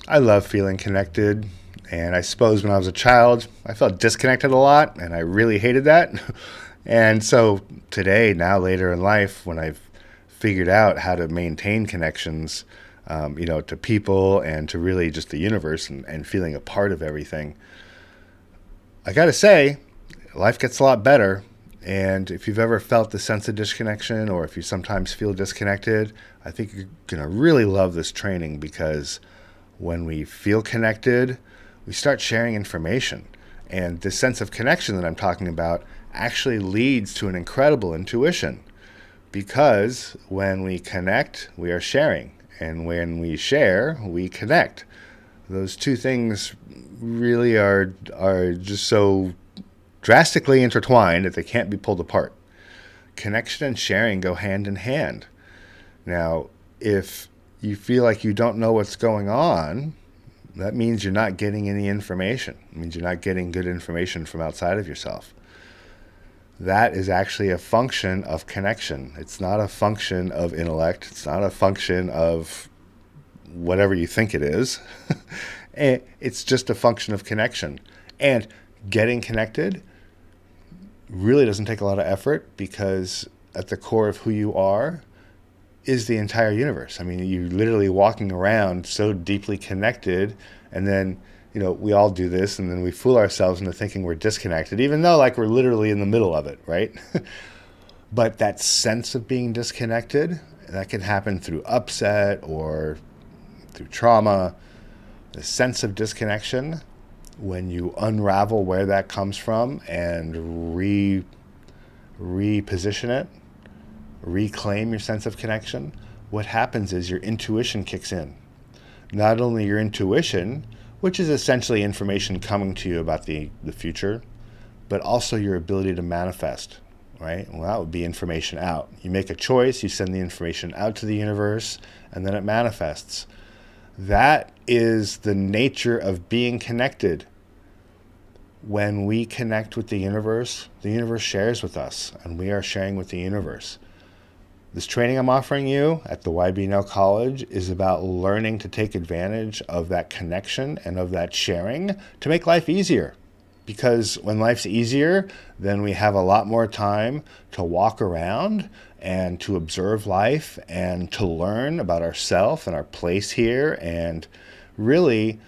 I love feeling connected. And I suppose when I was a child, I felt disconnected a lot, and I really hated that. And so today, now later in life, when I've figured out how to maintain connections, to people and to really just the universe and feeling a part of everything, I got to say, life gets a lot better. And if you've ever felt the sense of disconnection, or if you sometimes feel disconnected, I think you're going to really love this training, because when we feel connected, we start sharing information. And this sense of connection that I'm talking about actually leads to an incredible intuition, because when we connect, we are sharing. And when we share, we connect. Those two things really are just so drastically intertwined that they can't be pulled apart. Connection and sharing go hand in hand. Now, if you feel like you don't know what's going on, that means you're not getting any information. It means you're not getting good information from outside of yourself. That is actually a function of connection. It's not a function of intellect. It's not a function of whatever you think it is. It's just a function of connection. And getting connected really doesn't take a lot of effort, because at the core of who you are is the entire universe. I mean, you're literally walking around so deeply connected, and then, we all do this, and then we fool ourselves into thinking we're disconnected, even though we're literally in the middle of it, right? But that sense of being disconnected, that can happen through upset or through trauma. The sense of disconnection, when you unravel where that comes from and reposition it, reclaim your sense of connection, what happens is your intuition kicks in. Not only your intuition, which is essentially information coming to you about the future, but also your ability to manifest, right? Well, that would be information out. You make a choice, you send the information out to the universe, and then it manifests. That is the nature of being connected. When we connect with the universe shares with us, and we are sharing with the universe. This training I'm offering you at the YBNL College is about learning to take advantage of that connection and of that sharing to make life easier. Because when life's easier, then we have a lot more time to walk around and to observe life and to learn about ourselves and our place here. And really,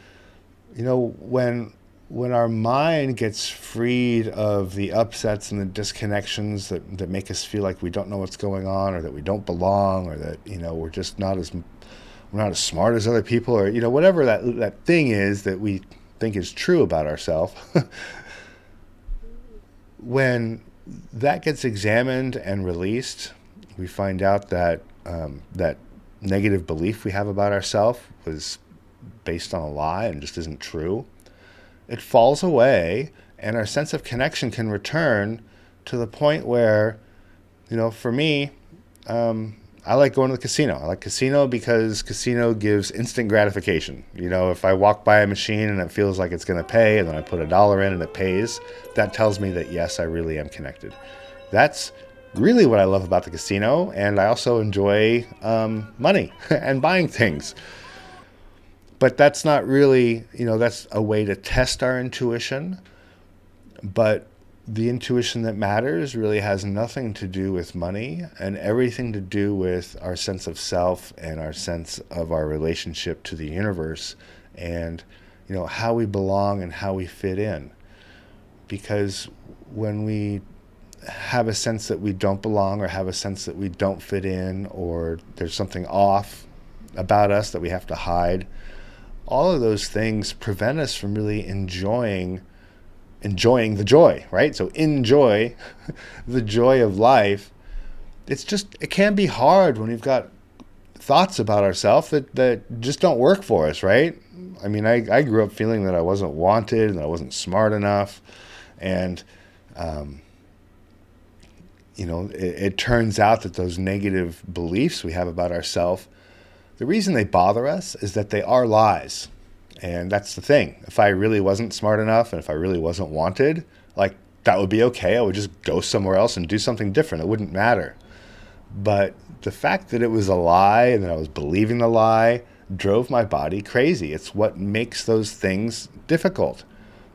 when our mind gets freed of the upsets and the disconnections that make us feel like we don't know what's going on, or that we don't belong, or that we're just not as smart as other people, or whatever that thing is that we think is true about ourselves, when that gets examined and released, we find out that that negative belief we have about ourselves was based on a lie and just isn't true. It falls away, and our sense of connection can return to the point where, for me, I like going to the casino. I like casino because casino gives instant gratification. If I walk by a machine and it feels like it's going to pay, and then I put $1 in and it pays, that tells me that, yes, I really am connected. That's really what I love about the casino, and I also enjoy money and buying things. But that's not really, that's a way to test our intuition. But the intuition that matters really has nothing to do with money, and everything to do with our sense of self and our sense of our relationship to the universe, and, how we belong and how we fit in. Because when we have a sense that we don't belong, or have a sense that we don't fit in, or there's something off about us that we have to hide, all of those things prevent us from really enjoying the joy, right? So enjoy the joy of life. It can be hard when we've got thoughts about ourselves that just don't work for us, right? I mean, I grew up feeling that I wasn't wanted and that I wasn't smart enough. And, it turns out that those negative beliefs we have about ourselves, the reason they bother us is that they are lies. And that's the thing. If I really wasn't smart enough, and if I really wasn't wanted, that would be okay. I would just go somewhere else and do something different. It wouldn't matter. But the fact that it was a lie and that I was believing the lie, drove my body crazy. It's what makes those things difficult.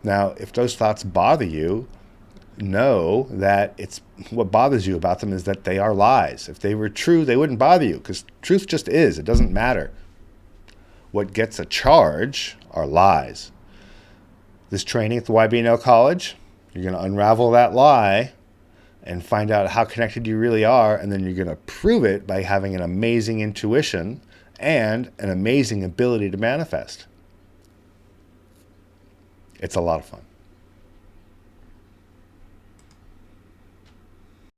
Now, if those thoughts bother you, know that it's what bothers you about them is that they are lies. If they were true, they wouldn't bother you, because truth just is. It doesn't matter. What gets a charge are lies. This training at the YBNL College, you're going to unravel that lie and find out how connected you really are, and then you're going to prove it by having an amazing intuition and an amazing ability to manifest. It's a lot of fun.